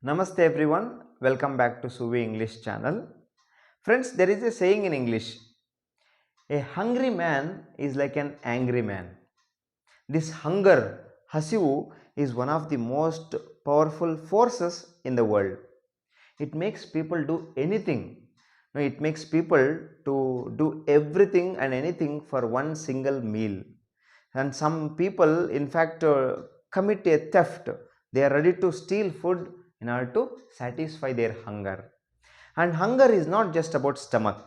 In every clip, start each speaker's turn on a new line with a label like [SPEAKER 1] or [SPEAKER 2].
[SPEAKER 1] Namaste everyone, welcome back to Suvi English channel. Friends, there is a saying in English, a hungry man is like an angry man. This hunger, hasivu, is one of the most powerful forces in the world. It makes people do anything. No, it makes people to do everything and anything for one single meal. And some people, in fact, commit a theft. They are ready to steal food in order to satisfy their hunger. And hunger is not just about stomach.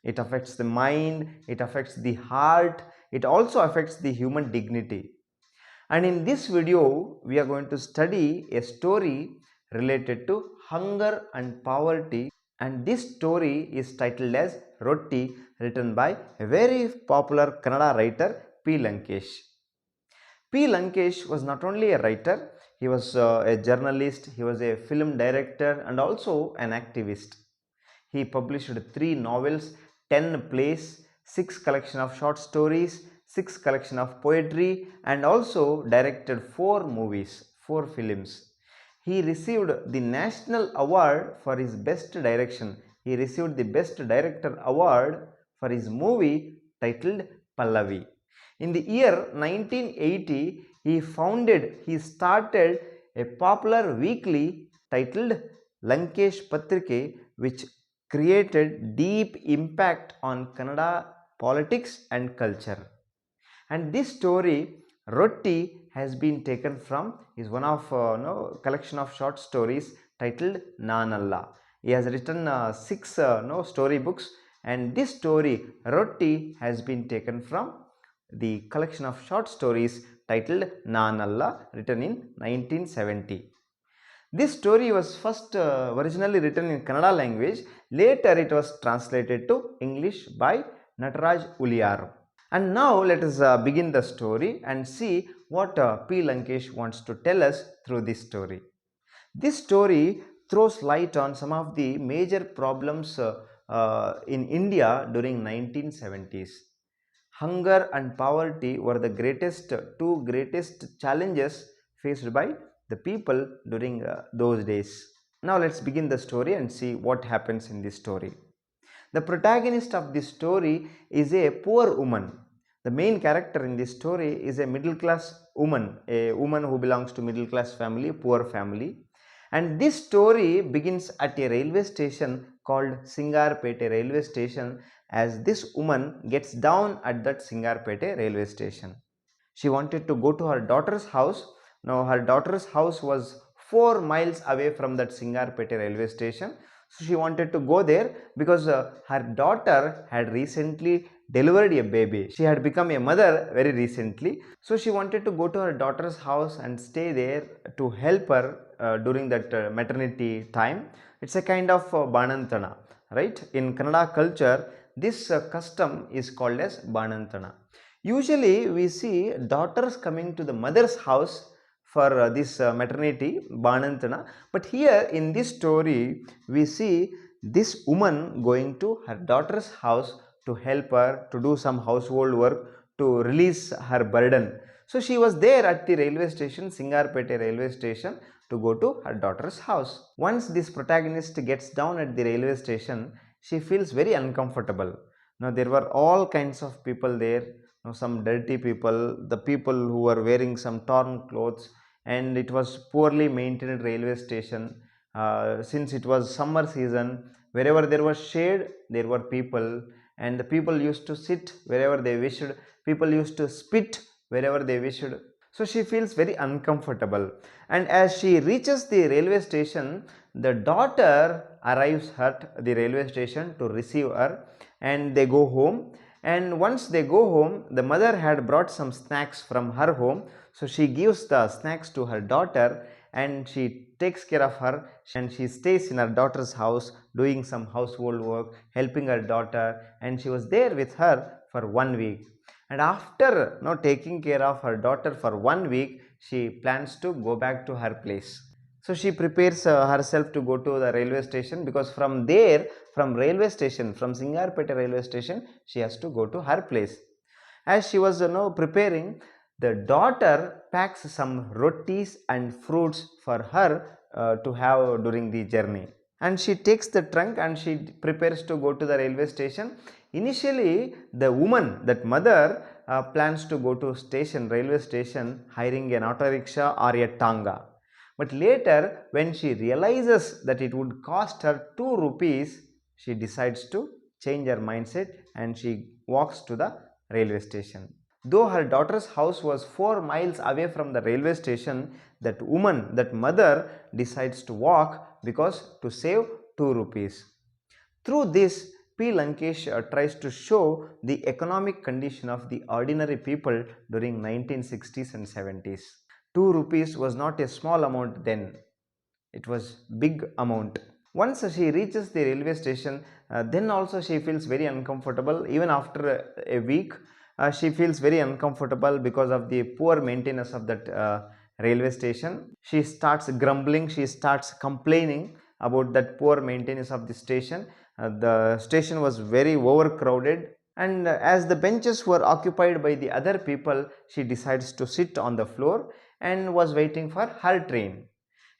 [SPEAKER 1] It affects the mind, it affects the heart, it also affects the human dignity. And in this video, we are going to study a story related to hunger and poverty. And this story is titled as Roti, written by a very popular Kannada writer P. Lankesh. P. Lankesh was not only a writer, he was a journalist, he was a film director, and also an activist. He published 3 novels, 10 plays, 6 collection of short stories, 6 collection of poetry, and also directed 4 movies, 4 films. He received the National Award for his best direction. He received the Best Director Award for his movie titled Pallavi. In the year 1980, he started a popular weekly titled Lankesh Patrike, which created deep impact on Kannada politics and culture. And this story, Roti, has been taken from is one of collection of short stories titled Nanalla. He has written 6 story books, and this story Roti has been taken from the collection of short stories titled Nanalla, written in 1970. This story was first originally written in Kannada language. Later it was translated to English by Nataraj Uliyar. And now let us begin the story and see what P. Lankesh wants to tell us through this story. This story throws light on some of the major problems in India during 1970s. Hunger and poverty were the two greatest challenges faced by the people during those days. Now let's begin the story and see what happens in this story. The protagonist of this story is a poor woman. The main character in this story is a middle class woman, a woman who belongs to middle class family, poor family. And this story begins at a railway station called Singarpete railway station, as this woman gets down at that Singarpete railway station. She wanted to go to her daughter's house. Now her daughter's house was 4 miles away from that Singarpete railway station. So she wanted to go there because her daughter had recently delivered a baby. She had become a mother very recently. So she wanted to go to her daughter's house and stay there to help her during that maternity time. It's a kind of Banantana, right? In Kannada culture, this custom is called as Banantana. Usually we see daughters coming to the mother's house for this maternity, Banantana. But here in this story, we see this woman going to her daughter's house to help her to do some household work to release her burden. So she was there at the railway station, Singarpete railway station, to go to her daughter's house. Once this protagonist gets down at the railway station, she feels very uncomfortable. Now there were all kinds of people there, some dirty people, the people who were wearing some torn clothes, and it was poorly maintained railway station. Since it was summer season, wherever there was shade, there were people, and the people used to sit wherever they wished. People used to spit wherever they wished. So she feels very uncomfortable, and as she reaches the railway station, the daughter arrives at the railway station to receive her, and they go home. And once they go home, the mother had brought some snacks from her home, so she gives the snacks to her daughter and she takes care of her, and she stays in her daughter's house doing some household work, helping her daughter, and she was there with her for 1 week. And after taking care of her daughter for 1 week, she plans to go back to her place. So she prepares herself to go to the railway station, because from there, from railway station, from Singarpete railway station, she has to go to her place. As she was preparing, the daughter packs some rotis and fruits for her to have during the journey. And she takes the trunk and she prepares to go to the railway station. Initially, the woman, that mother, plans to go to railway station, hiring an auto rickshaw or a tanga. But later, when she realizes that it would cost her 2 rupees, she decides to change her mindset and she walks to the railway station. Though her daughter's house was 4 miles away from the railway station, that woman, that mother, decides to walk because to save 2 rupees. Through this, P. Lankesh tries to show the economic condition of the ordinary people during 1960s and 70s. 2 rupees was not a small amount then. It was big amount. Once she reaches the railway station, then also she feels very uncomfortable. Even after a week, she feels very uncomfortable because of the poor maintenance of that railway station. She starts grumbling, she starts complaining about that poor maintenance of the station. The station was very overcrowded, and as the benches were occupied by the other people, she decides to sit on the floor and was waiting for her train.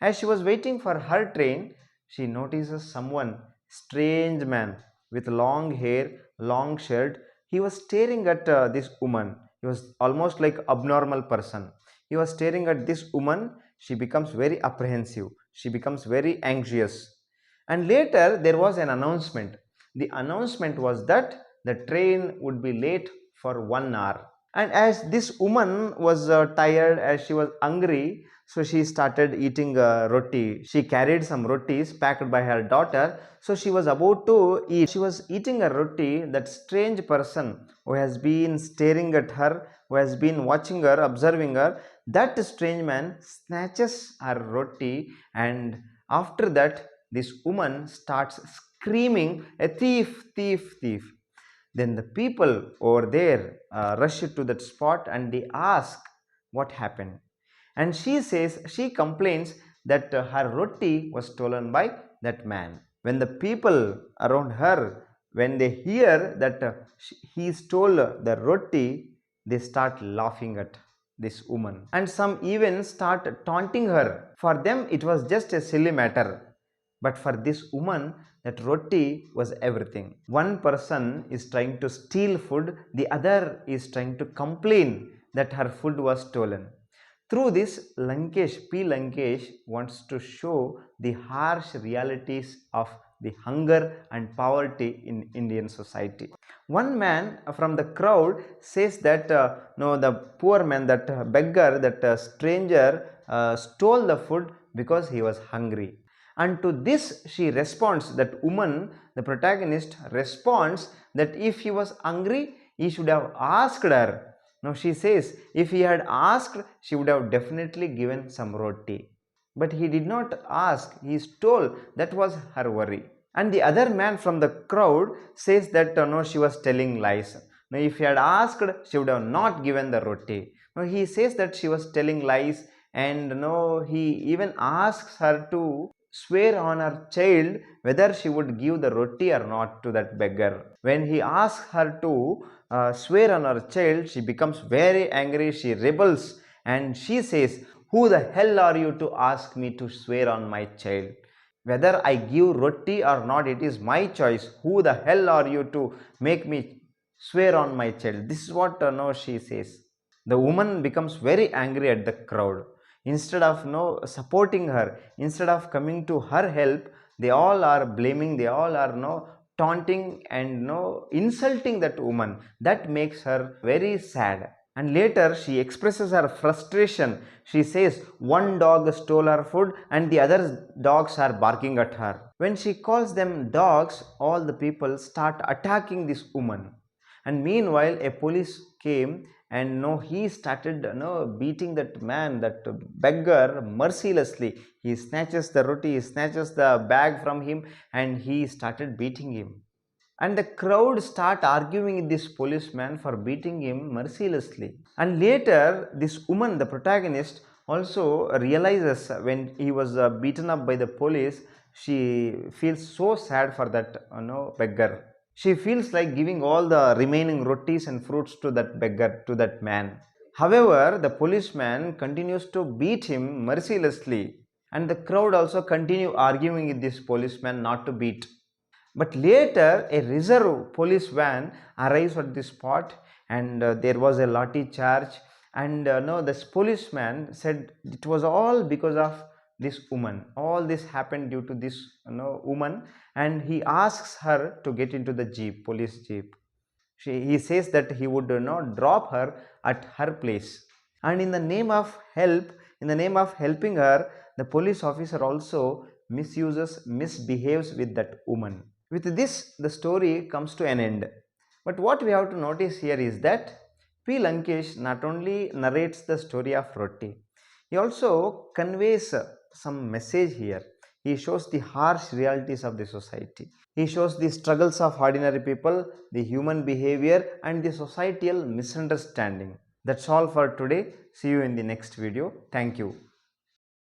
[SPEAKER 1] As she was waiting for her train, she notices someone, strange man with long hair, long shirt. He was staring at this woman. He was almost like abnormal person. He was staring at this woman. She becomes very apprehensive. She becomes very anxious. And later there was an announcement. The announcement was that the train would be late for 1 hour. And as this woman was tired, as she was hungry, so she started eating roti. She carried some rotis packed by her daughter. So she was about to eat. She was eating a roti. That strange person who has been staring at her, who has been watching her, observing her, that strange man snatches her roti, and after that this woman starts screaming, "A thief, thief, thief." Then the people over there rush to that spot and they ask what happened. And she complains that her roti was stolen by that man. When the people around her, when they hear that he stole the roti, they start laughing at this woman. And some even start taunting her. For them, it was just a silly matter. But for this woman, that roti was everything. One person is trying to steal food, the other is trying to complain that her food was stolen. Through this, P. Lankesh wants to show the harsh realities of the hunger and poverty in Indian society. One man from the crowd says that no, the poor man, that beggar, that stranger stole the food because he was hungry. And to this she responds, that woman, the protagonist, responds that if he was hungry, he should have asked her. Now she says if he had asked, she would have definitely given some roti. But he did not ask, he stole. That was her worry. And the other man from the crowd says that no, she was telling lies. Now if he had asked, she would have not given the roti. Now he says that she was telling lies, and no, he even asks her to swear on her child whether she would give the roti or not to that beggar. When he asks her to swear on her child, she becomes very angry, she rebels, and she says, "Who the hell are you to ask me to swear on my child? Whether I give roti or not, it is my choice. Who the hell are you to make me swear on my child?" This is what no, she says. The woman becomes very angry at the crowd. Instead of no supporting her, instead of coming to her help, they all are blaming, they all are no taunting and no insulting that woman. That makes her very sad. And later she expresses her frustration. She says one dog stole her food and the other dogs are barking at her. When she calls them dogs, all the people start attacking this woman. And meanwhile a police came, and no, he started beating that man, that beggar, mercilessly. He snatches the roti, he snatches the bag from him, and he started beating him. And the crowd start arguing with this policeman for beating him mercilessly. And later this woman, the protagonist, also realizes when he was beaten up by the police, she feels so sad for that beggar. She feels like giving all the remaining rotis and fruits to that beggar, to that man. However, the policeman continues to beat him mercilessly. and the crowd also continue arguing with this policeman not to beat. But later a reserve police van arrives at the spot, and there was a lathi charge, and no, this policeman said it was all because of this woman. All this happened due to this woman, and he asks her to get into the jeep, police jeep. He says that he would not drop her at her place, and in the name of help, in the name of helping her, the police officer also misbehaves with that woman. With this, the story comes to an end. But what we have to notice here is that P. Lankesh not only narrates the story of Rotti, he also conveys some message here. He shows the harsh realities of the society. He shows the struggles of ordinary people, the human behavior, and the societal misunderstanding. That's all for today. See you in the next video. Thank you.